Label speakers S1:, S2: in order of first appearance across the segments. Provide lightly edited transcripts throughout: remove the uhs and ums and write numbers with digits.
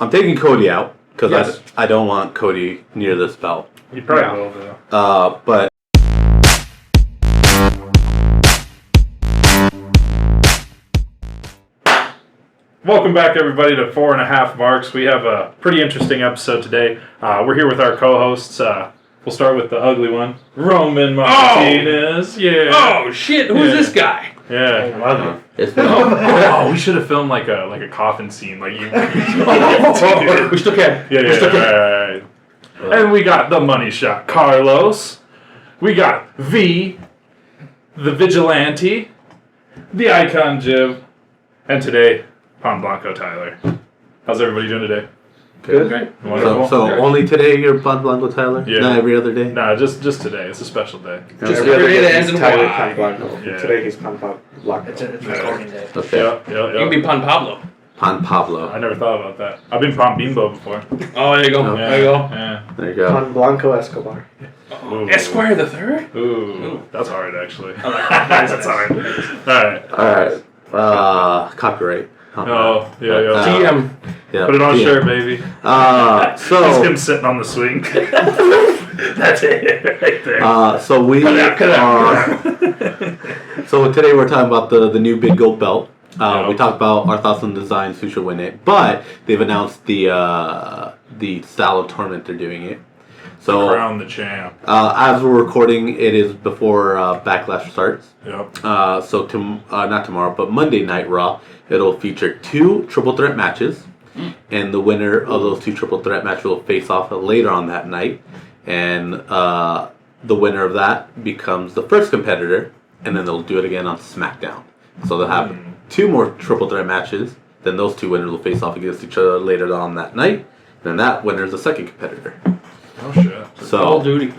S1: I'm taking Cody out because
S2: Yes.
S1: I don't want Cody near this belt.
S3: You probably will, though.
S1: But
S3: Welcome back, everybody, to 4.5 Marks. We have a pretty interesting episode today. We're here with our co-hosts. We'll start with the ugly one, Roman Martinez. Yeah.
S2: Oh shit! Who's this guy?
S3: Yeah.
S1: it's been
S3: Oh, we should have filmed like a coffin scene, like you.
S2: We still can.
S3: Yeah. Right. And we got the money shot, Carlos. We got the Vigilante, the Icon Jib, and today, Pan Blanco Tyler. How's everybody doing today?
S1: good.
S2: Great.
S3: Wonderful.
S1: So only today you're Pan Blanco Tyler?
S3: Yeah.
S1: Not every other day?
S3: Nah, just today. It's a special day.
S2: Just
S4: Every other
S2: every day that
S4: day
S2: ends
S4: he's
S2: in
S4: Tyler
S2: Y.
S4: Pan Blanco.
S3: Yeah.
S4: Today he's Pan Blanco.
S5: It's recording day.
S1: Okay.
S3: Yep.
S2: You can be Pan Pablo.
S1: Pan Pablo.
S3: I never thought about that. I've been Pan Bimbo before.
S2: Oh, there you go.
S1: Yeah.
S2: There you go.
S3: Yeah.
S1: There you go.
S4: Pan Blanco Escobar.
S3: Ooh.
S2: Esquire the Third.
S3: Ooh. That's hard, actually.
S5: I like that.
S3: That's hard. Alright.
S1: Alright. Copyright.
S3: Oh, yeah.
S2: TM.
S1: Yeah.
S3: Put it on a
S1: TM.
S3: shirt, baby. That's
S1: So,
S3: him sitting on the swing. That's it right there.
S1: so we are. So today we're talking about the new Big Gold belt. We talked about our thoughts on designs, who should win it, but they've announced the style of tournament they're doing it. So
S3: Crown the champ.
S1: as we're recording, it is before Backlash starts.
S3: Yep.
S1: So not tomorrow, but Monday Night Raw, it'll feature 2 triple threat matches, and the winner of those 2 triple threat matches will face off later on that night, and the winner of that becomes the first competitor, and then they'll do it again on SmackDown. So they'll have 2 more triple threat matches, then those 2 winners will face off against each other later on that night, and then that winner is the second competitor.
S3: Oh, shit.
S1: So
S2: All duty.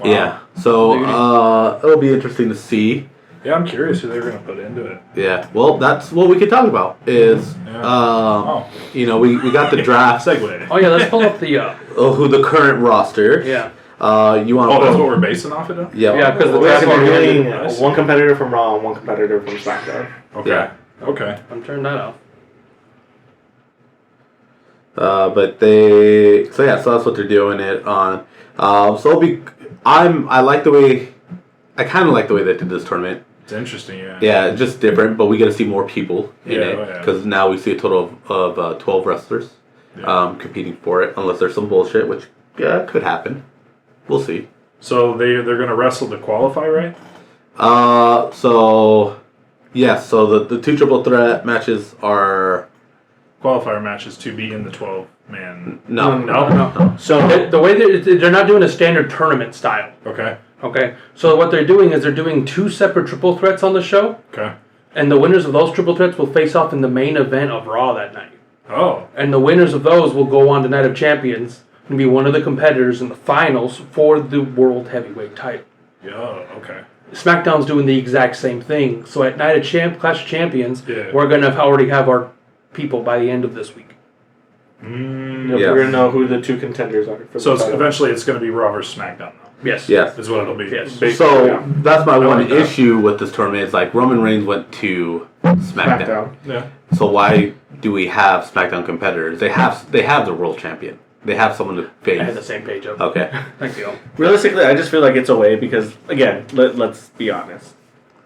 S3: Wow.
S1: yeah, so it'll be interesting to see.
S3: Yeah, I'm curious who they're going to put into it.
S1: Yeah, well, that's what we could talk about. Is
S3: Oh.
S1: you know, we got the draft.
S3: Segue.
S2: Oh yeah, let's pull up the.
S1: Who the current roster?
S2: Yeah.
S1: You want?
S3: Oh, that's what we're basing off it of?
S1: Yeah.
S2: Yeah, because the
S4: We're
S2: draft
S4: going to
S2: already
S4: be
S2: ended.
S4: doing
S3: I see.
S4: one competitor from Raw and one competitor from SmackDown.
S3: Okay.
S1: Yeah.
S3: Okay.
S2: I'm turning that off.
S1: But they. So yeah, so that's what they're doing it on. So it'll be. I like the way. I kind of like the way they did this tournament.
S3: It's interesting, yeah.
S1: Yeah, it's just different, but we get to see more people in
S3: Yeah,
S1: it
S3: oh, yeah.
S1: because now we see a total of 12 wrestlers competing for it, unless there's some bullshit, which could happen. We'll see.
S3: So they're going to wrestle to qualify, right?
S1: So yes, so the 2 triple threat matches are
S3: Qualifier matches to be in the 12-man.
S1: no.
S4: So
S2: The way they're not doing a standard tournament style.
S3: Okay.
S2: Okay. So what they're doing is they're doing 2 separate triple threats on the show,
S3: Okay.
S2: and the winners of those triple threats will face off in the main event of Raw that night.
S3: Oh.
S2: And the winners of those will go on to Night of Champions and be one of the competitors in the finals for the World Heavyweight title.
S3: Yeah, okay.
S2: SmackDown's doing the exact same thing. So at Night of Clash of Champions,
S3: Yeah.
S2: we're going to already have our people by the end of this week.
S4: we're
S1: Yeah.
S4: going to know who the 2 contenders are. For
S3: So
S4: the
S3: it's,
S4: title.
S3: eventually it's going to be Raw versus SmackDown, though.
S2: Yes.
S1: Yes.
S3: Is what it'll be.
S2: Yes.
S3: Basically,
S1: So
S3: yeah.
S1: that's my one
S3: like that.
S1: issue with this tournament. Is like Roman Reigns went to SmackDown.
S4: SmackDown.
S3: Yeah.
S1: So why do we have SmackDown competitors? They have the world champion. They have someone to
S2: I had the
S1: face.
S2: same page up.
S1: Okay.
S2: Thank you.
S4: Realistically, I just feel like it's a way because, again, let's be honest.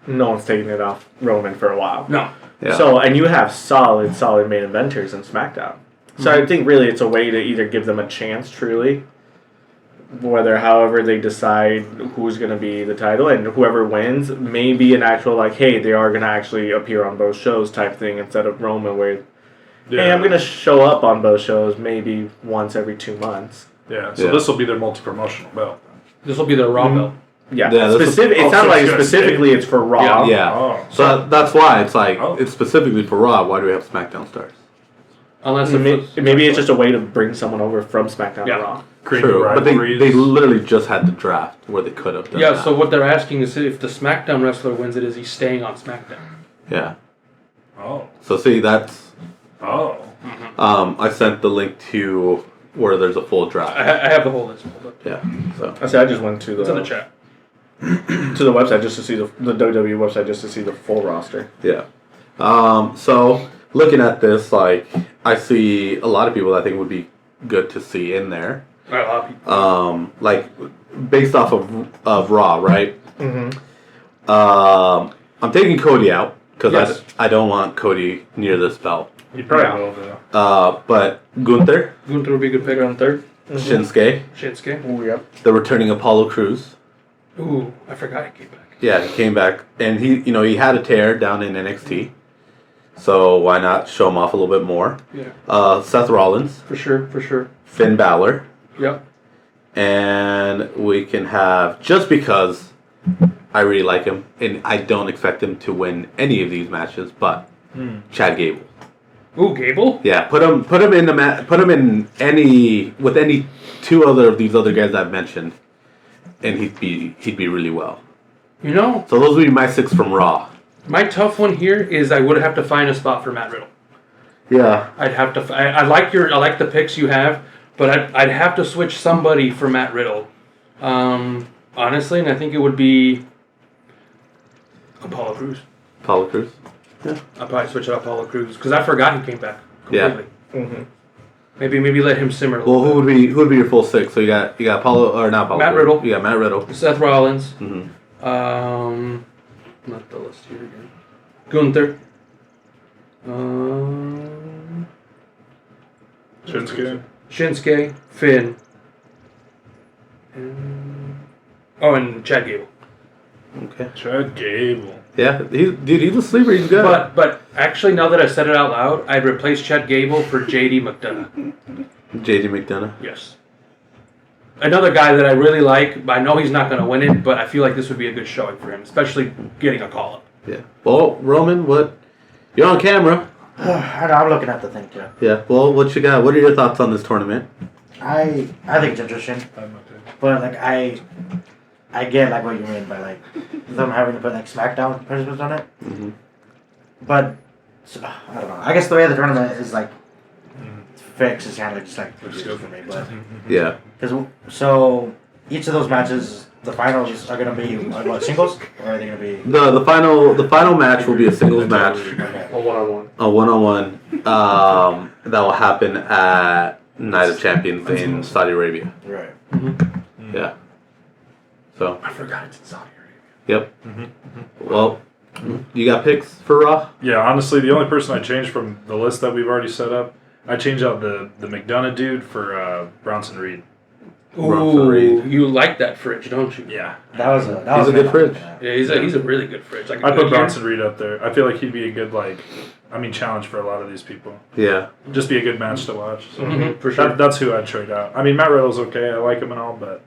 S4: No one's taking it off Roman for a while.
S2: No.
S1: Yeah.
S4: So, and you have solid main eventers in SmackDown. So I think really it's a way to either give them a chance truly, however they decide who's going to be the title, and whoever wins may be an actual, like, hey, they are going to actually appear on both shows type thing instead of Roman where, hey, I'm going to show up on both shows maybe once every 2 months.
S3: Yeah. So
S1: Yeah.
S3: this will be their multi-promotional belt.
S2: This will be their Raw belt.
S4: Yeah,
S1: Yeah, that's
S4: specific.
S3: a-
S4: It's not
S3: so
S4: like
S3: it's gonna
S4: specifically it's for Raw.
S1: Yeah.
S3: Oh.
S1: So that's why it's like
S3: Oh.
S1: it's specifically for Raw. Why do we have SmackDown stars?
S2: Unless
S4: Maybe it's just a way to bring someone over from SmackDown
S2: Yeah.
S4: to Raw.
S3: Creating
S1: True, but they
S3: rivalries.
S1: literally just had the draft where they could have done
S2: Yeah,
S1: that.
S2: so what they're asking is if the SmackDown wrestler wins it, is he staying on SmackDown?
S1: Yeah.
S3: Oh.
S1: So see, that's
S3: Oh.
S1: I sent the link to where there's a full draft.
S2: I have the whole list pulled up.
S1: Yeah. So
S4: I just went to
S2: It's in the
S4: the
S2: chat.
S4: website just to see the WWE website just to see the full roster.
S1: yeah. So looking at this, like I see a lot of people that I think would be good to see in there.
S2: A lot of people.
S1: Like based off of Raw, right?
S4: Mm-hmm.
S1: I'm taking Cody out because
S2: Yes.
S1: I don't want Cody near this belt.
S3: You probably will, though.
S1: But Gunther,
S2: Gunther would be a good pick on third.
S1: Shinsuke,
S2: Shinsuke.
S4: Ooh, yep.
S1: the returning Apollo Crews.
S2: Ooh, I forgot he came back.
S1: Yeah, he came back, and he had a tear down in NXT, so why not show him off a little bit more?
S2: Yeah.
S1: Seth Rollins,
S2: For sure.
S1: Finn Balor,
S2: Yep.
S1: and we can have, just because I really like him, and I don't expect him to win any of these matches, but Chad Gable.
S2: Ooh, Gable?
S1: Yeah, put him in the put him in any two other of these other guys I've mentioned, and he'd be really well.
S2: You know,
S1: So those would be my 6 from Raw.
S2: my tough one here is I would have to find a spot for Matt Riddle.
S1: Yeah.
S2: I'd have to. I like the picks you have, but I'd have to switch somebody for Matt Riddle. Honestly, and I think it would be Apollo Crews.
S1: Apollo Crews.
S2: I'd probably switch out Apollo Crews because I forgot he came back completely.
S1: Yeah.
S4: Mm-hmm.
S2: Maybe let him simmer.
S1: Well, who would be your full 6? So you got Apollo, or not Apollo?
S2: Matt
S1: Crews.
S2: Riddle.
S1: You got Matt Riddle.
S2: Seth Rollins.
S1: Mm-hmm.
S2: Not the list here again. Gunther. Shinsuke, Finn, and Chad Gable.
S1: Okay.
S3: Chad Gable.
S1: Yeah, he's a sleeper. He's good.
S2: But actually, now that I said it out loud, I'd replace Chad Gable for JD McDonough.
S1: JD McDonough.
S2: Yes. Another guy that I really like, but I know he's not going to win it, but I feel like this would be a good showing for him, especially getting a call-up.
S1: Yeah. Well, Roman, you're on camera.
S5: I know, I'm looking at the thing too.
S1: Yeah. Well, what you got? What are your thoughts on this tournament?
S5: I think it's interesting, but like I get like what you mean by like them having to put like SmackDown participants on it.
S1: Mm-hmm.
S5: But so, I don't know. I guess the way the tournament is like fixed is kind of just like confusing for me. But
S1: Yeah.
S5: so each of those matches, the finals are gonna be what, singles, or are they gonna be?
S1: The final match will be a singles match,
S5: Okay.
S2: A one-on-one.
S1: a 1-on-1. That will happen at Night of Champions in Saudi Arabia.
S5: Right.
S1: Yeah. So.
S2: I forgot it's in Saudi Arabia.
S1: Yep. Well, you got picks for Raw?
S3: Yeah, honestly, the only person I changed from the list that we've already set up, I changed out the McDonough dude for Bronson Reed.
S1: Bronson Reed.
S2: You like that fridge, don't you?
S3: Yeah.
S5: That was
S1: He's a good fridge.
S2: Yeah, he's a really good fridge. Like a
S3: I
S2: good
S3: put
S2: year.
S3: Bronson Reed up there. I feel like he'd be a good, challenge for a lot of these people.
S1: Yeah.
S3: Just be a good match to watch. So
S2: Mhm, for sure.
S3: that's who I'd trade out. I mean, Matt Riddle's okay. I like him and all, but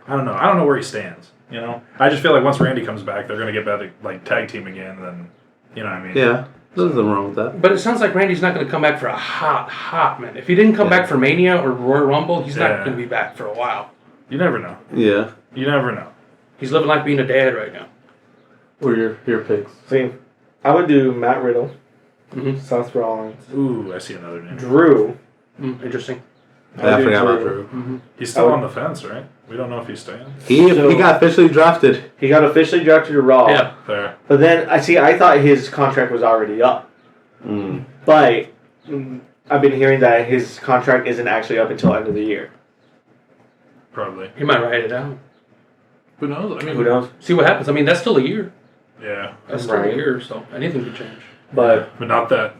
S3: I don't know. I don't know where he stands. You know, I just feel like once Randy comes back, they're gonna get better, like tag team again. Then, you know what I mean?
S1: Yeah. There's nothing wrong with that.
S2: But it sounds like Randy's not going to come back for a hot minute. If he didn't come back for Mania or Royal Rumble, he's not
S3: Yeah.
S2: going to be back for a while.
S3: You never know.
S1: Yeah.
S3: You never know.
S2: He's living like being a dad right now.
S1: What are your picks?
S4: See, I would do Matt Riddle,
S2: Mm-hmm.
S4: Seth Rollins,
S3: Ooh, I see another name.
S4: Drew.
S2: Interesting.
S1: I forgot about Drew.
S3: He's still on the fence, right? We don't know if he's staying.
S1: He got officially drafted.
S4: He got officially drafted to Raw.
S2: Yeah.
S3: Fair.
S4: But then I thought his contract was already up.
S1: Mm.
S4: But I've been hearing that his contract isn't actually up until end of the year.
S3: Probably.
S2: He might write it out.
S3: Who knows? I mean,
S4: Who knows?
S2: See what happens. I mean, that's still a year.
S3: Yeah.
S2: That's still a
S4: Right.
S2: year, so anything could change.
S4: But
S3: But not that.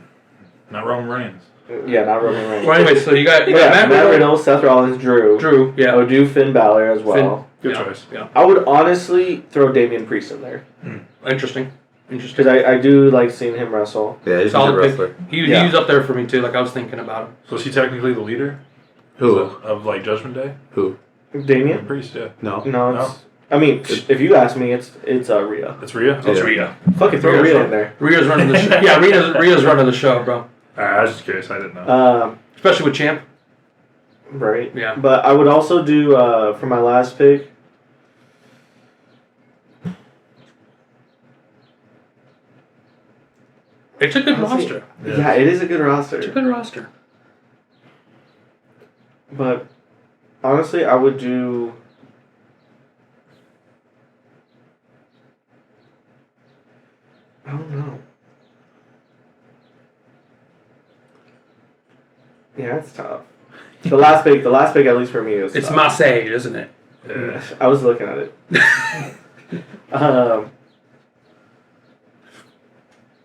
S3: Not Roman Reigns.
S4: yeah, not Roman Reigns.
S2: Well, anyway, so you got
S4: Yeah,
S2: Matt
S4: Matt
S2: Riddle,
S4: Riddle, Seth Rollins, Drew.
S2: Drew.
S4: I
S2: Yeah.
S4: would do Finn Balor as well.
S3: Good
S2: yeah.
S3: choice.
S2: Yeah.
S4: I would honestly throw Damian Priest in there.
S2: Interesting.
S4: Because I do like seeing him wrestle.
S1: Yeah, he's a good
S2: Solid
S1: wrestler.
S2: pick. He
S4: Yeah.
S2: was up there for me too. Like I was thinking about him.
S3: So is he technically the leader
S1: Who?
S3: of like Judgment Day?
S1: Who?
S4: Damian?
S3: Priest, yeah.
S1: No.
S4: No, it's. I mean, if you ask me, it's Rhea.
S3: It's Rhea.
S2: It's
S1: Yeah.
S2: Rhea.
S4: Fucking throw Rhea in there.
S2: Rhea's running the show. Yeah, Rhea's running the show, bro.
S3: I was just curious. I didn't know.
S2: Especially with Champ.
S4: Right.
S2: Yeah.
S4: But I would also do for my last pick.
S2: It's a good roster.
S4: Yeah, it is a good roster.
S2: It's a good roster.
S4: But honestly, I would do. I don't know. The last pick, at least for me, is
S2: It's Marseille, isn't it?
S3: Yeah.
S4: I was looking at it.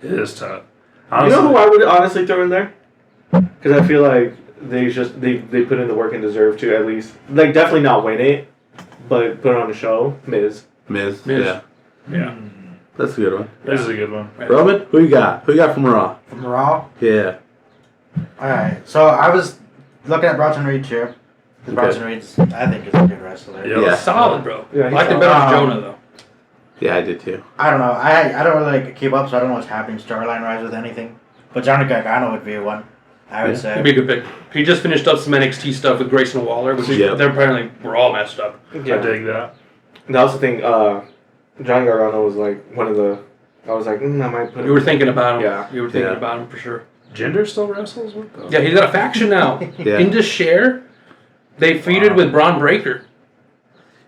S3: It is tough.
S4: You
S3: Honestly,
S4: know who I would honestly throw in there? Because I feel like they put in the work and deserve to at least definitely not win it, but put on a show. Miz.
S1: Miz.
S2: Miz.
S3: yeah,
S1: That's a good one.
S3: this is a good one.
S2: Right.
S1: Roman, who you got? Who you got from Raw?
S5: From Raw.
S1: Yeah.
S5: Alright, so I was looking at Bronson Reed here. Because Bronson Reed's, I think, is a good wrestler.
S3: Yeah.
S1: Yeah.
S2: Solid, bro.
S4: Yeah,
S2: I
S4: he's
S2: liked it
S4: solid.
S2: better than Jonah, though.
S1: Yeah, I did too.
S5: I don't know. I don't really keep up, so I don't know what's happening storyline-wise with anything. But Johnny Gargano would be one, I would say.
S2: He'd be a good pick. He just finished up some NXT stuff with Grayson Waller, which
S1: Yep.
S2: they're apparently were all messed up.
S4: Yeah.
S3: I dig that.
S4: That was the thing. Johnny Gargano was one of the. I was like, I might put.
S2: You were thinking about him.
S4: Yeah.
S2: You were thinking
S1: Yeah.
S2: about him for sure.
S3: Jinder still wrestles with them?
S2: Yeah, he's got a faction now.
S1: Yeah.
S2: Indus Share, they feuded with Braun Breaker.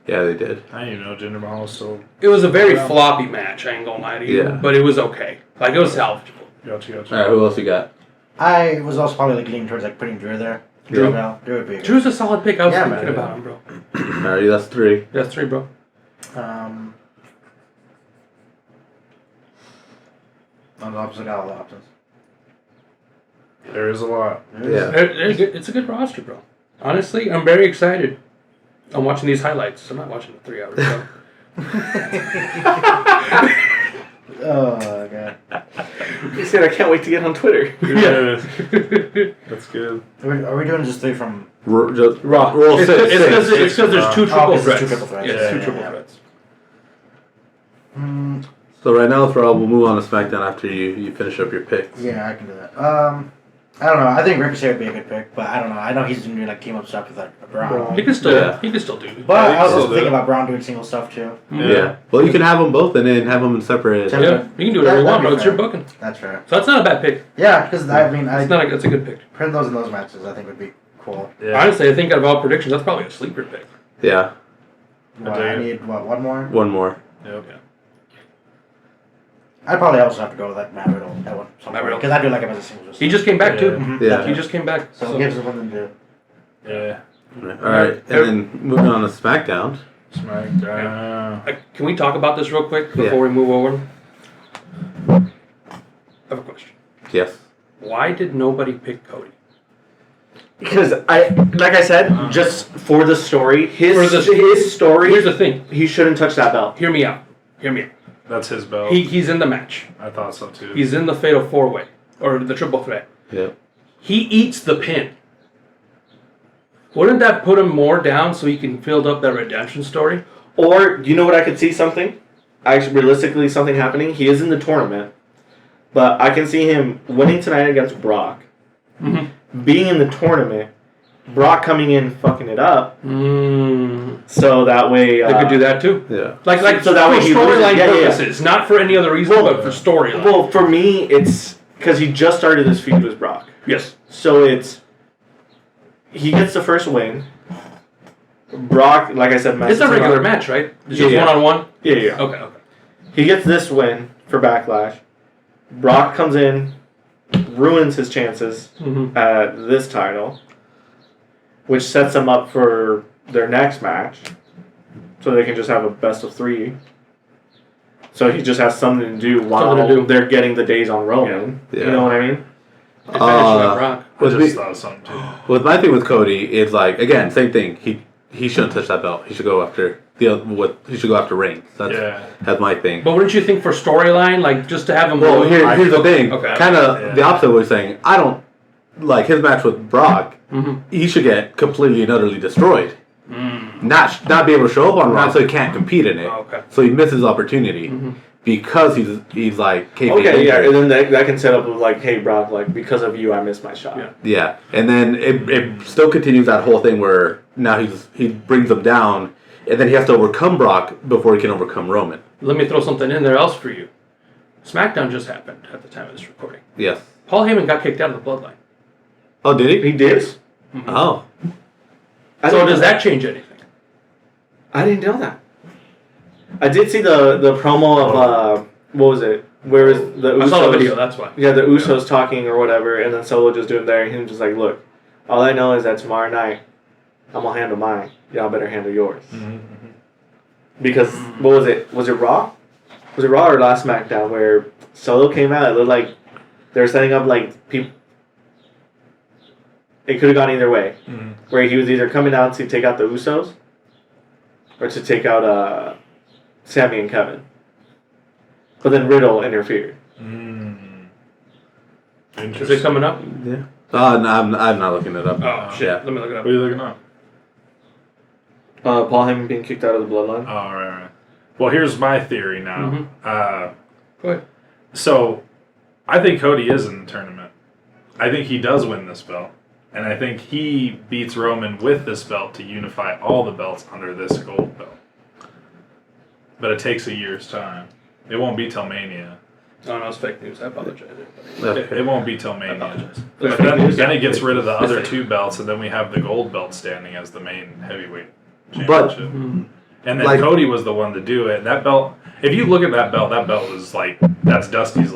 S1: Yeah, they did.
S3: I didn't even know Jinder Mahal was still.
S2: It was a very floppy match, I ain't gonna lie to you.
S1: Yeah.
S2: But it was okay. Like, it was salvageable.
S3: Gotcha.
S1: All right, who else you got?
S5: I was also probably leaning towards putting Drew there.
S1: Drew?
S5: Drew would be good.
S2: Drew's a solid pick. I was
S5: Yeah,
S2: thinking
S5: man.
S2: about him, bro.
S1: All right, that's 3.
S2: That's 3, bro.
S5: On the opposite, got all the options.
S3: There is a lot.
S1: Yeah.
S2: It's a good roster, bro. Honestly, I'm very excited. I'm watching these highlights. I'm not watching the 3 hours show.
S5: Oh, God.
S4: He said, I can't wait to get on Twitter.
S3: Yeah. That's good.
S5: Are we doing just 3 from...
S1: Just
S2: Raw.
S1: Roll
S2: It's
S1: 6.
S2: because there's 2 triple
S5: 'cause
S2: threats.
S5: it's 2 triple threats.
S2: Yeah, it's 2
S5: Yeah,
S2: triple
S5: yeah.
S2: threats.
S1: So right now, for Raw, we'll move on to SmackDown after you finish up your picks.
S5: Yeah, I can do that. I don't know. I think Ricochet would be a good pick, but I don't know. I know he's doing team up stuff with Braun.
S2: He can still
S1: Yeah.
S2: he can still do it.
S5: But
S3: Yeah,
S5: I was
S3: so
S5: also thinking
S3: the-
S5: about Braun doing single stuff too.
S1: Yeah. Well, you can have them both and then have them in separate.
S5: Yeah.
S2: Yeah, you can do whatever you
S5: That'd
S2: want,
S5: be
S2: bro. It's your
S5: fair.
S2: booking.
S5: That's fair.
S2: So that's not a bad pick.
S5: Yeah, because I mean,
S2: That's a good pick.
S5: putting those in those matches, I think would be cool.
S3: Yeah.
S2: Honestly, I think out of all predictions, that's probably a sleeper pick.
S1: Yeah.
S5: I need one more.
S1: One more.
S3: Yep.
S5: I'd probably also have to go with Matt Riddle. That one.
S2: Matt Riddle.
S5: Because I do like him as a singles.
S2: He just came back too.
S5: Mhm.
S1: Yeah.
S2: He just came back.
S5: So it gives him something to do.
S3: Yeah.
S1: All right. And then moving on to SmackDown.
S3: SmackDown.
S2: Can we talk about this real quick before
S1: Yeah.
S2: we move over? I have a question.
S1: Yes.
S2: Why did nobody pick Cody?
S4: Because like I said, just for the story, his story,
S2: Here's the thing.
S4: he shouldn't touch that belt.
S2: Hear me out. Hear me out.
S3: That's his belt.
S2: He's in the match.
S3: I thought so too.
S2: He's in the Fatal 4-Way. Or the Triple Threat.
S1: Yep.
S2: He eats the pin. Wouldn't that put him more down so he can build up that redemption story?
S4: Or, you know what I could see something? Realistically, something happening. He is in the tournament, but I can see him winning tonight against Brock.
S2: Mm-hmm.
S4: Being in the tournament, Brock coming in fucking it up, so that way...
S2: They could do that too.
S1: Yeah.
S2: Like
S4: So that way
S2: for
S4: he loses.
S2: storyline
S4: Yeah, yeah, yeah.
S2: purposes. Not for any other reason, but for storyline.
S4: Well, for me, it's because he just started this feud with Brock.
S2: Yes.
S4: So it's... He gets the first win. Brock, like I said,
S2: It's a regular match, right? It's just
S4: Yeah.
S2: one-on-one?
S4: Yeah, yeah.
S2: Okay.
S4: He gets this win for Backlash. Brock comes in, ruins his chances
S2: Mm-hmm.
S4: at this title, which sets him up for their next match, so they can just have a best of 3. So he just has something to do while they're getting the days on Roman.
S1: Yeah.
S4: You know what I mean?
S2: Advantage by Brock.
S3: I just thought of something too.
S1: With my thing with Cody, it's like again, same thing. He shouldn't touch that belt. He should go after he should go after Reigns. That's my thing.
S2: But wouldn't you think for storyline, like just to have him?
S1: Well, here's the thing.
S2: Okay.
S1: Kind of
S3: Yeah.
S1: the opposite of what he's saying. I don't like his match with Brock.
S2: Mm-hmm.
S1: He should get completely and utterly destroyed. Not be able to show up on Raw, so he can't compete in it.
S2: Oh, okay.
S1: So he misses opportunity because he's like kayfabe
S4: Okay, yeah,
S1: injured.
S4: and then that can set up with like, hey, Brock, like because of you, I missed my shot.
S2: Yeah.
S1: Yeah, and then it still continues that whole thing where now he brings him down, and then he has to overcome Brock before he can overcome Roman.
S2: Let me throw something in there else for you. SmackDown just happened at the time of this recording.
S1: Yes.
S2: Paul Heyman got kicked out of the Bloodline.
S1: Oh, did he?
S4: He did.
S1: Oh.
S2: So does that change anything?
S4: I didn't know that. I did see the promo of what was it? Where is the Usos?
S2: I saw the video. That's why.
S4: Yeah, the Usos talking or whatever, and then Solo just doing there, and him just like, look, All I know is that tomorrow night, I'm gonna handle mine. Y'all better handle yours. Because what was it? Was it Raw? Was it Raw or last SmackDown where Solo came out? It looked like they were setting up like people. It could have gone either way. Where he was either coming out to take out the Usos, or to take out Sammy and Kevin. But then Riddle interfered.
S2: Is it coming up?
S1: Yeah. No, I'm not looking it up.
S2: Oh, shit.
S1: Yeah.
S2: Let me look it up.
S3: What are you looking up?
S4: Paul Heyman being kicked out of the Bloodline.
S3: Oh, right. Well, here's my theory now.
S2: Go ahead.
S3: So, I think Cody is in the tournament. I think he does win this belt. And I think he beats Roman with this belt to unify all the belts under this gold belt. But it takes a year's time. It won't be till Mania.
S2: Oh, no, it's fake news. I apologize, everybody.
S3: It won't be till
S2: I
S3: Mania.
S2: apologize.
S3: But then it gets rid of the other two belts, and then we have the gold belt standing as the main heavyweight
S1: But
S3: championship. And then
S1: like-
S3: Cody was the one to do it. That belt, if you look at that belt is like, that's Dusty's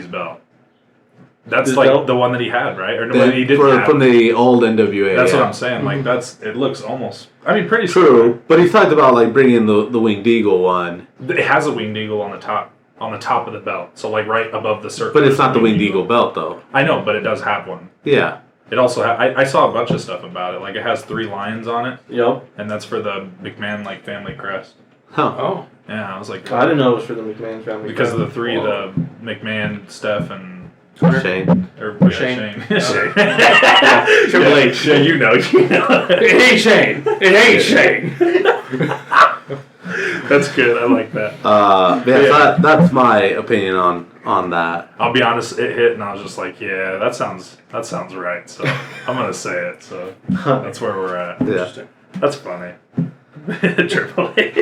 S3: belt. That's
S4: His
S3: like
S4: belt?
S3: the one that he had, right? Or the one that he didn't have.
S1: from the old NWA.
S3: That's
S1: yeah.
S3: what I'm saying. Like, it looks almost, pretty
S1: True, but he's talked about like bringing the Winged Eagle one.
S3: It has a winged eagle on the top of the belt. So like right above the circle.
S1: But it's
S3: is a
S1: not the Winged Eagle belt though.
S3: I know, but it does have one.
S1: Yeah.
S3: It also I saw a bunch of stuff about it. Like it has 3 lions on it,
S4: Yep.
S3: and that's for the McMahon like family crest.
S1: Huh.
S2: Oh.
S3: Yeah, I was like,
S4: I didn't know it was for the McMahon family.
S3: because of the 3, the McMahon, Steph, and
S1: Shane.
S2: Shane.
S3: Shane.
S4: Triple H.
S3: Yeah, you know.
S2: It ain't Shane. It ain't Shane.
S3: That's good. I like that.
S1: So that's my opinion on that.
S3: I'll be honest, it hit, and I was just like, yeah, that sounds right. So I'm gonna say it. So that's where we're at.
S1: Yeah.
S2: Interesting.
S3: That's funny. Triple H.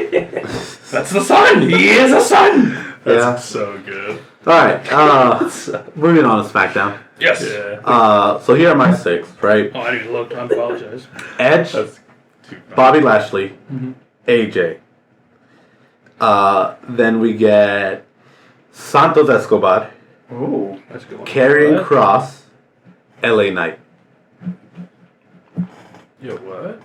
S2: That's the son. He is a son.
S3: That's
S1: Yeah.
S3: so good.
S1: All right. Moving on to SmackDown.
S2: Yes.
S3: Yeah.
S1: So here are my 6, right?
S2: Oh, I didn't look. I apologize.
S1: Edge,
S3: That's too funny.
S1: Bobby Lashley, AJ. Then we get Santos Escobar,
S4: Ooh.
S2: That's a good one.
S1: Karrion
S3: What?
S1: Kross, LA Knight.
S3: Yo, what?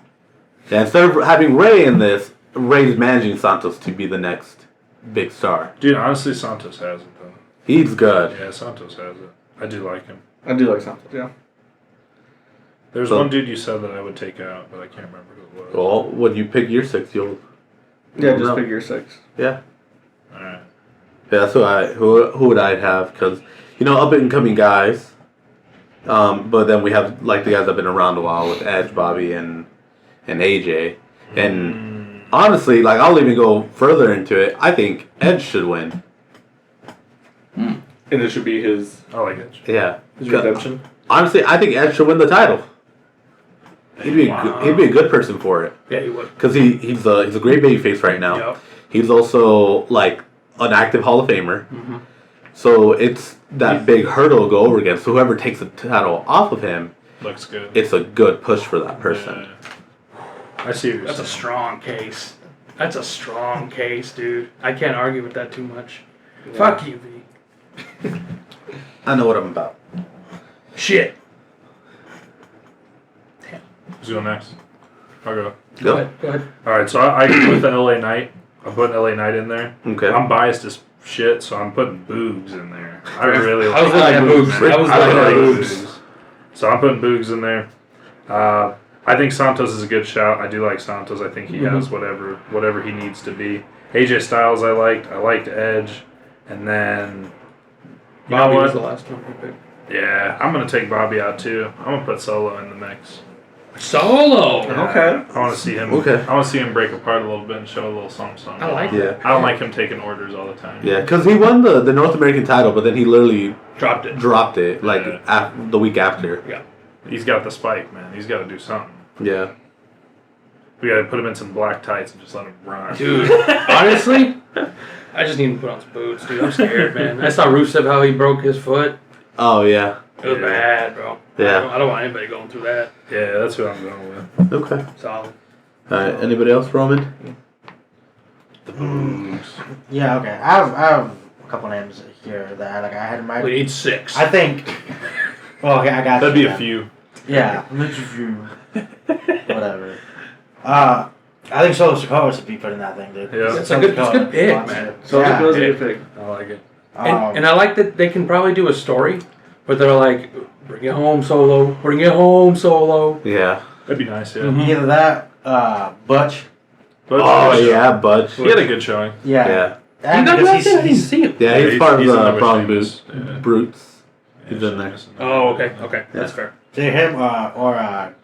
S1: Yeah, instead of having Ray in this, Ray's managing Santos to be the next big star.
S3: Dude, honestly, Santos has it though.
S1: He's good.
S3: Yeah, Santos has it. I do like him.
S4: I do like Santos, yeah.
S3: There's
S1: So-
S3: one dude you said that I would take out, but I can't remember who it was.
S1: Well, when you pick your 6, you'll.
S4: Yeah,
S1: you'll
S4: just
S1: know.
S4: pick your 6.
S1: Yeah.
S3: All right.
S1: Yeah, that's who would I have? Because, up and coming guys. But then we have like the guys that have been around a while with Edge, Bobby, and AJ. And honestly, like I'll even go further into it. I think Edge should win.
S4: And it should be his
S3: I like it.
S1: Yeah.
S4: redemption.
S1: Honestly, I think Edge should win the title. He'd be a good person for it.
S2: Yeah, he would.
S1: Because he's a great babyface right now.
S2: Yep.
S1: He's also like an active Hall of Famer. So it's that big hurdle to go over again. So whoever takes the title off of him,
S3: Looks good.
S1: it's a good push for that person.
S3: Yeah. I see what you're
S2: That's a
S3: saying.
S2: strong case. That's a strong case, dude. I can't argue with that too much. Fuck you, V.
S1: I know what I'm about.
S2: Shit.
S3: Who's going next? I'll go.
S2: Go ahead.
S3: All right, so I with the LA Knight. I'm putting LA Knight in there.
S1: Okay.
S3: I'm biased as shit, so I'm putting Boogs in there. I really
S2: I was
S3: like
S2: looking at boobs.
S3: man.
S2: I was
S3: I
S2: looking at
S3: like
S2: boobs.
S3: Boogs. So I'm putting Boogs in there. I think Santos is a good shout. I do like Santos. I think he has whatever he needs to be. AJ Styles I liked. I liked Edge. And then you know
S2: Bobby was
S3: what?
S2: the last one we picked.
S3: Yeah, I'm gonna take Bobby out too. I'm gonna put Solo in the mix.
S2: Solo.
S4: Okay.
S3: I want to see him.
S1: Okay.
S3: I want to see him break apart a little bit and show a little something.
S2: I like
S1: Yeah.
S2: that.
S3: I don't like him taking orders all the time.
S1: Yeah, because he won the North American title, but then he literally
S2: Dropped it.
S1: dropped it like
S3: Yeah.
S1: the week after.
S2: Yeah.
S3: He's got the spike, man. He's got to do something.
S1: Yeah.
S3: We got to put him in some black tights and just let him run.
S2: Dude, honestly, I just need to put on some boots, dude. I'm scared, man. I saw Rusev how he broke his foot.
S1: Oh yeah.
S2: It was
S3: Yeah.
S2: bad, bro.
S1: Yeah.
S2: I don't want anybody going through that.
S3: Yeah, that's who I'm going with.
S1: Okay.
S2: Solid.
S1: All right. Anybody else, Roman?
S3: The Boogs.
S5: Yeah, okay. I have a couple names here that I had in mind.
S2: We need 6.
S5: I think. Well, okay, I got
S3: That'd
S5: you,
S3: be a
S5: man.
S3: few.
S5: Yeah, whatever. I think Solo Sikoa should be put in that thing, dude.
S3: Yeah.
S2: It's a good pick, man.
S4: So
S5: Yeah.
S4: it was a good pick.
S3: I like it.
S2: And I like that they can probably do a story, but they're like, bring it home, Solo. Bring it home, Solo.
S1: Yeah.
S3: That'd be nice, yeah.
S2: Mhm.
S5: Either that, Butch.
S3: But
S1: Oh yeah, Butch.
S3: He had a good showing.
S5: Yeah.
S1: Yeah.
S5: And
S2: I
S5: because
S2: didn't see him.
S1: Yeah, he's part of
S3: he's in
S1: the
S3: there with
S1: Braun
S3: Sheamus.
S1: Brutes. He's in there.
S2: Oh, okay. That's fair.
S5: to him or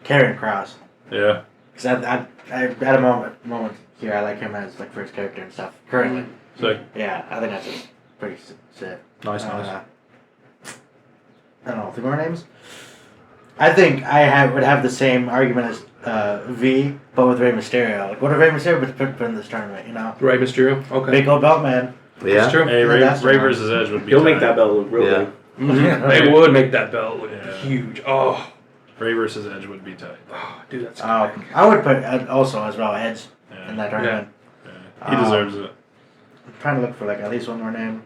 S5: Karrion Kross.
S3: Yeah.
S5: Because I at a moment here, I like him as like first character and stuff. Currently,
S3: Sick.
S5: yeah, I think that's just pretty sick.
S3: Nice.
S5: I don't know, 3 more names. I think I would have the same argument as V, but with Rey Mysterio. Like, what if Rey Mysterio would put in this tournament? You know,
S2: Rey Mysterio. Okay.
S5: big old belt man.
S1: Yeah.
S2: That's true.
S3: Hey,
S5: Yeah,
S3: Ray,
S5: that's
S3: Ray
S5: nice.
S3: versus Edge would be
S4: He'll make
S3: tight.
S4: that belt look real
S1: Yeah.
S4: big.
S2: Mhm. They would make that belt look
S3: Yeah.
S2: huge. Oh,
S3: Ray versus Edge would be tight.
S2: dude, that's good.
S5: I would put also as well Edge
S3: Yeah.
S5: in that tournament.
S3: Yeah. He deserves it.
S5: I'm trying to look for like at least one more name,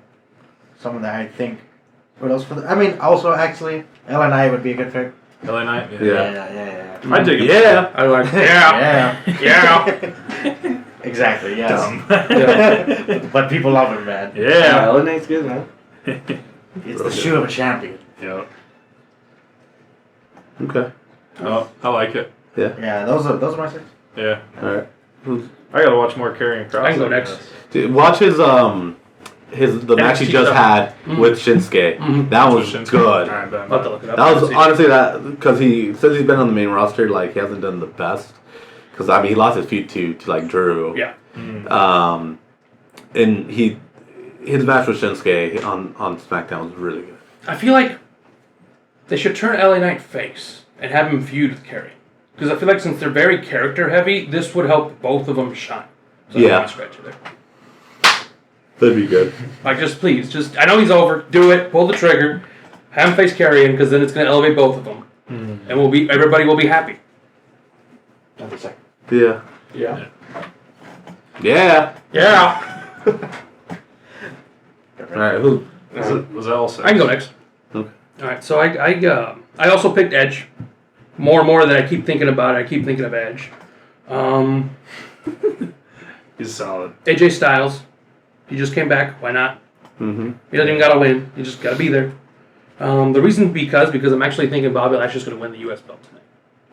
S5: someone that I think. What else for the? I mean, also actually, LA Knight would be a good pick.
S3: LA Knight.
S1: Yeah.
S5: Yeah.
S3: I'd dig it.
S1: Yeah.
S2: I like. Yeah.
S5: Yeah. Exactly. Yes.
S3: Dumb.
S2: Yeah.
S5: But people love him, man.
S3: Yeah.
S4: LA Knight's good, man.
S5: It's the shoe of a champion.
S3: Yeah.
S1: Okay.
S3: Oh, I like it.
S5: Yeah, those are my 6.
S3: Yeah.
S1: All right.
S3: I gotta watch more Karrion Kross.
S2: I can go next.
S1: Dude, watch the match he
S2: NXT
S1: just
S2: stuff.
S1: had
S2: Mhm.
S1: with Shinsuke.
S2: Mhm.
S1: That was
S3: Shinsuke.
S1: good.
S3: Alright, bet,
S2: I'll have to
S3: bet.
S2: look it up.
S1: That was
S2: See.
S1: honestly because he says he's been on the main roster. Like he hasn't done the best. Because I mean he lost his feud to like Drew.
S2: Yeah.
S1: And his match with Shinsuke on SmackDown was really good.
S2: I feel like they should turn LA Knight face and have him feud with Karrion. Because I feel like since they're very character heavy, this would help both of them shine. So I
S1: Yeah.
S2: don't want to scratch it there.
S1: That'd be good.
S2: Like, just I know he's over. Do it. Pull the trigger. Have him face Karrion, because then it's going to elevate both of them, and everybody will be happy.
S5: That's a second.
S1: Yeah.
S4: Yeah.
S1: Yeah.
S2: Yeah.
S1: All right. Who?
S3: Was that all 6?
S2: I can go next.
S1: Okay.
S2: All right. So I also picked Edge. More and more that I keep thinking about it, I keep thinking of Edge.
S3: He's solid.
S2: AJ Styles. He just came back. Why not?
S1: Mm-hmm.
S2: He doesn't even got to win. You just got to be there. The reason because I'm actually thinking Bobby Lashley's going to win the U.S. belt tonight.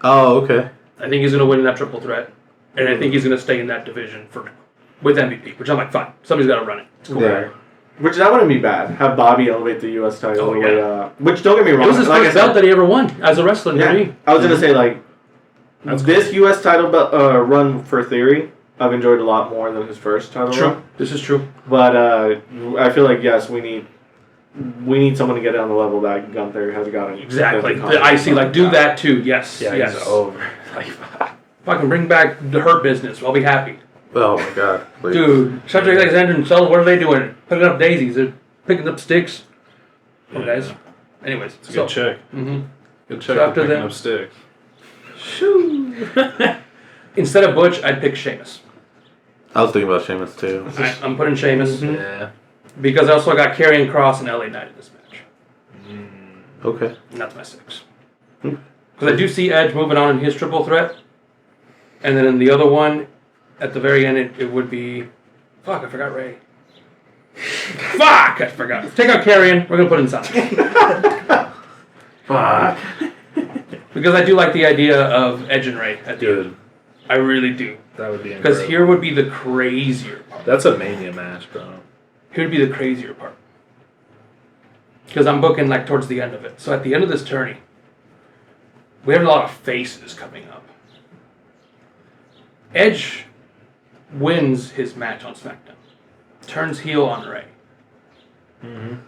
S1: Oh, okay.
S2: I think he's going to win that triple threat, and I think he's going to stay in that division with MVP. Which I'm like, fine, somebody's got to run it. It's cool.
S1: Yeah.
S4: Which that wouldn't be bad. Have Bobby elevate the U.S. title.
S2: Oh,
S4: the way,
S2: yeah.
S4: which don't get me wrong.
S2: It was his
S4: like
S2: first
S4: I said,
S2: belt that he ever won as a wrestler in
S4: yeah,
S2: WWE.
S4: I was gonna say like
S2: That's
S4: this U.S. title belt, run for Theory. I've enjoyed a lot more than his first title
S2: True.
S4: run.
S2: This is true.
S4: But I feel like yes, we need someone to get it on the level that Gunther has gotten.
S2: Exactly.
S4: Gunther
S2: I see. Like, do that too. Yes.
S3: Yeah,
S2: yes.
S3: he's over. Like,
S2: If I can bring back the Hurt Business, I'll be happy.
S1: Oh my God. Please.
S2: Dude, Cedric Alexander and Sullivan, what are they doing? Picking up daisies. They're picking up sticks. Oh, guys. Anyways.
S3: it's a good check.
S2: Mm-hmm.
S3: Good
S2: So
S3: check
S2: after
S3: for picking
S2: that-
S3: up sticks.
S2: Instead of Butch, I'd pick Sheamus.
S1: I was thinking about Sheamus too.
S2: I'm putting Sheamus
S3: Yeah.
S2: because I also got Karrion Kross and LA Knight in this match.
S1: Okay.
S2: And that's my 6. Because I do see Edge moving on in his triple threat. And then in the other one, at the very end, it would be... Fuck, I forgot Ray. Fuck, I forgot. Take out Karrion. We're going to put in Sonic.
S3: Fuck.
S2: Because I do like the idea of Edge and Ray at the end.
S3: Dude,
S2: I really do.
S3: that would be
S2: Because
S3: incredible.
S2: here would be the crazier part.
S3: That's a Mania match, bro.
S2: Here would be the crazier part. Because I'm booking like towards the end of it. So at the end of this tourney, we have a lot of faces coming up. Edge wins his match on SmackDown, turns heel on Ray, and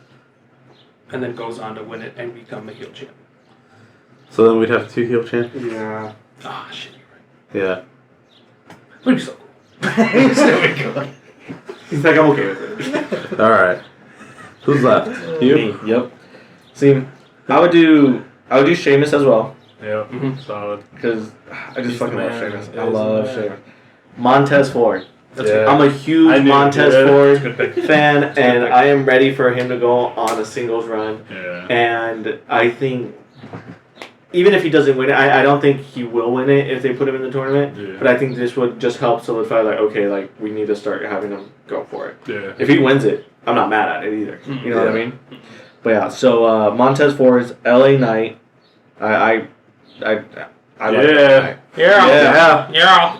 S2: then goes on to win it and become a heel champion.
S1: So then we'd have 2 heel champions.
S4: Yeah.
S2: Ah, shit, you're right.
S1: Yeah.
S2: Would be so cool.
S5: There we go.
S4: He's like, I'm okay with it.
S1: All right. Who's left? You.
S4: Me. Yep. See, I would do Sheamus as well
S3: Yeah.
S2: Mhm.
S3: Solid.
S4: because I just
S3: He's
S4: fucking
S3: the
S4: love
S3: man.
S4: Sheamus.
S3: Yeah,
S4: I
S3: he's the
S4: love
S3: man.
S4: Sheamus. Montez Ford.
S2: That's
S3: Yeah.
S4: I'm a huge
S3: I knew-
S4: Montez
S3: yeah,
S4: Ford
S2: That's a good pick.
S4: fan,
S2: a good
S4: and
S2: pick.
S4: I am ready for him to go on a singles run.
S3: Yeah.
S4: And I think even if he doesn't win it, I don't think he will win it if they put him in the tournament.
S3: Yeah.
S4: But I think this would just help solidify, like, okay, like, we need to start having him go for it.
S3: Yeah.
S4: If he wins it, I'm not mad at it either. You know what I
S1: Yeah.
S4: mean? But yeah, so Montez Ford, LA Knight. I like that guy.
S2: Yeah.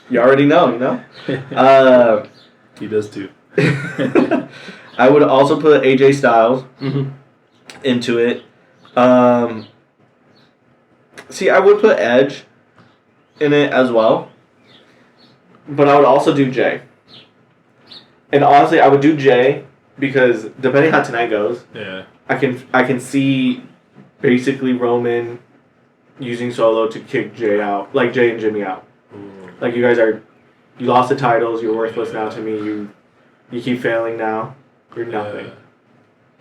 S4: You already know, you know?
S3: He does too.
S4: I would also put AJ Styles
S2: Mm-hmm.
S4: into it. See, I would put Edge in it as well. But I would also do Jay. And honestly, I would do Jay because depending how tonight goes,
S3: Yeah.
S4: I can see basically Roman using Solo to kick Jay out, like Jay and Jimmy out. Like, you lost the titles, you're worthless now to me, you keep failing now, you're nothing.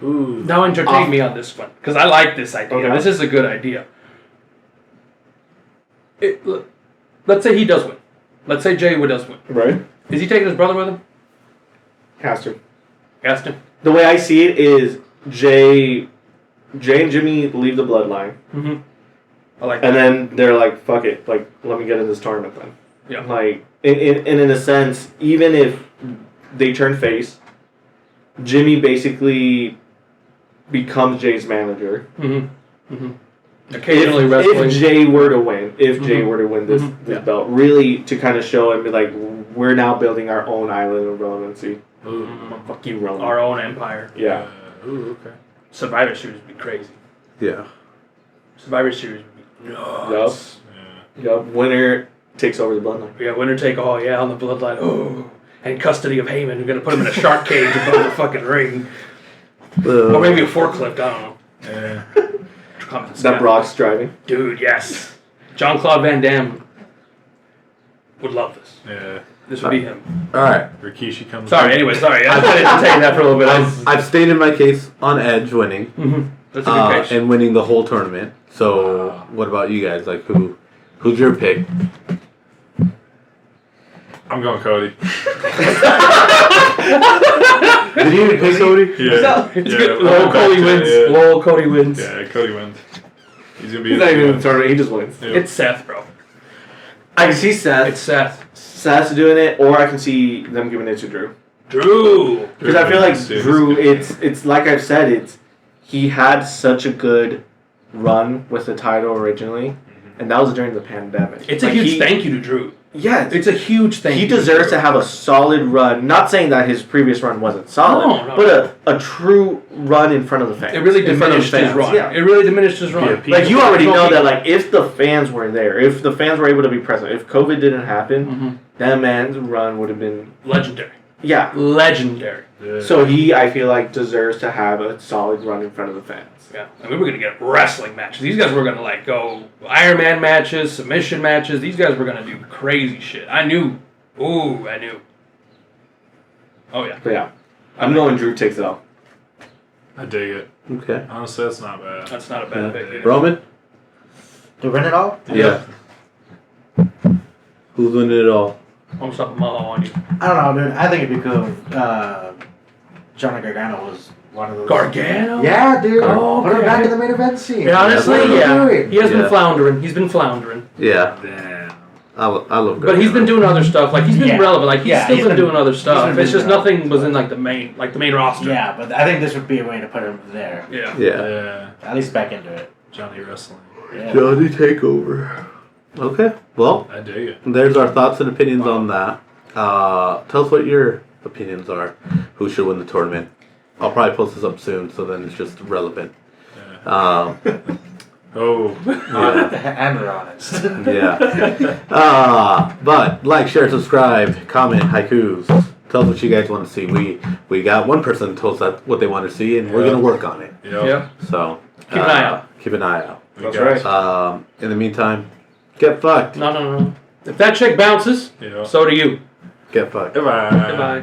S3: Ooh.
S2: Now entertain me on this one, because I like this idea.
S4: Okay.
S2: This is a good idea. Let's say he does win. Let's say Jay does win.
S4: Right?
S2: Is he taking his brother with him?
S4: Has to.
S2: Asked him.
S4: The way I see it is Jay and Jimmy leave the bloodline,
S2: Mm-hmm. I like
S4: and
S2: that.
S4: then they're like, fuck it, like, let me get in this tournament then.
S2: Yeah.
S4: Like, in a sense, even if they turn face, Jimmy basically becomes Jay's manager.
S2: Mm-hmm. Mm-hmm. Occasionally
S4: if
S2: wrestling.
S4: Jay were to win, Jay were to win this
S2: Yeah.
S4: belt, really to kind of show him, like, we're now building our own island of relevancy. Fuck you, Roman.
S2: Our own empire.
S4: Yeah.
S3: Ooh, okay.
S2: Survivor Series would be crazy.
S1: Yeah.
S2: Survivor Series would be nuts.
S4: Yup. Winner takes over the bloodline.
S2: Yeah, winner take all. Yeah, on the bloodline. Oh, and custody of Heyman. We're gonna put him in a shark cage above the fucking ring, or maybe a forklift. I don't know.
S3: Yeah.
S4: That Brock's driving.
S2: Dude, yes. Jean-Claude Van Damme would love this.
S3: Yeah.
S2: This would be him.
S1: All right.
S3: Rikishi comes.
S2: Sorry. Anyway, sorry. I didn't take that for a little bit.
S1: I've stated my case on Edge winning
S2: That's a good case.
S1: and winning the whole tournament. So, what about you guys? Like, who's your pick?
S3: I'm going Cody.
S1: Did you even pick Cody?
S3: Yeah.
S2: It's
S3: Yeah,
S2: good.
S3: we'll
S2: Lowell
S3: go back
S2: Cody
S3: to
S2: wins.
S3: it, yeah.
S2: Lowell Cody wins.
S3: Yeah, Cody wins. He's gonna be.
S4: He's not even in the tournament, he just wins.
S3: Yeah.
S2: It's Seth, bro.
S4: I can see Seth.
S2: It's Seth.
S4: Seth's doing it, or I can see them giving it to Drew.
S2: Drew.
S4: Because I feel like
S3: Yeah,
S4: Drew,
S3: he's good.
S4: it's like I've said, he had such a good run with the title originally, and that was during the pandemic.
S2: It's a
S4: Like,
S2: huge thank you to Drew.
S4: Yeah,
S2: It's a huge thank
S4: he
S2: you.
S4: deserves to have a solid run. Not saying that his previous run wasn't solid,
S2: No.
S4: but a true run in front of the fans.
S2: It really
S4: in front of
S2: diminished his
S4: fans,
S2: run.
S4: Yeah.
S2: It really diminished his run.
S3: Yeah,
S4: Like, you already know
S2: Trophy.
S4: that, like, if the fans were there, if the fans were able to be present, if COVID didn't happen, that man's run would have been,
S2: Legendary.
S4: yeah.
S2: Legendary.
S3: Yeah.
S4: So I feel like, deserves to have a solid run in front of the fans.
S2: Yeah. And we were going to get wrestling matches. These guys were going to, like, go Iron Man matches, submission matches. These guys were going to do crazy shit. I knew. Oh, yeah.
S4: But yeah, I'm going Drew takes it all.
S3: I dig it.
S1: Okay.
S3: Honestly, that's not bad.
S2: That's not a bad pick. either.
S1: Roman?
S5: To win it all?
S1: Yeah. Who's winning it all?
S2: Almost up a mile on you.
S5: I don't know, dude. I think it'd be cool if Johnny Gargano was one of those.
S2: Gargano?
S5: Yeah, dude.
S2: Oh,
S5: Put him
S2: okay.
S5: back in the main event scene.
S2: Yeah, honestly,
S5: That's what
S2: yeah.
S5: I'm doing.
S2: He has been
S1: Yeah.
S2: floundering. He's been floundering.
S1: Yeah.
S3: Damn.
S1: I love
S2: But he's been doing other stuff. Like, he's been
S5: Yeah.
S2: relevant. Like, he's
S5: Yeah,
S2: still
S5: he's
S2: been
S5: been-
S2: doing other stuff.
S5: been
S2: It's just
S5: doing
S2: nothing
S5: other
S2: was
S5: stuff.
S2: in, like, the main roster.
S5: Yeah, but I think this would be a way to put him there.
S2: Yeah.
S1: Yeah.
S3: Yeah.
S5: At least back into it.
S3: Johnny wrestling.
S5: Yeah.
S1: Johnny Takeover. Okay. Well,
S3: I dig it.
S1: there's our thoughts and opinions on that. Tell us what your opinions are. Who should win the tournament? I'll probably post this up soon, so then it's just relevant.
S3: Oh.
S1: Yeah.
S5: And we're honest.
S1: Yeah. But like, share, subscribe, comment, haikus. Tell us what you guys want to see. We got one person told us that what they want to see, and we're
S3: Yeah.
S1: gonna work on it.
S3: Yep.
S2: Yeah.
S1: So
S2: Keep an eye out.
S1: Keep an eye out.
S3: We
S4: That's
S3: got
S4: right.
S3: you.
S1: In the meantime, get fucked.
S2: No. If that chick bounces,
S3: Yeah.
S2: so do you.
S1: Get fucked.
S3: Goodbye.
S2: Goodbye.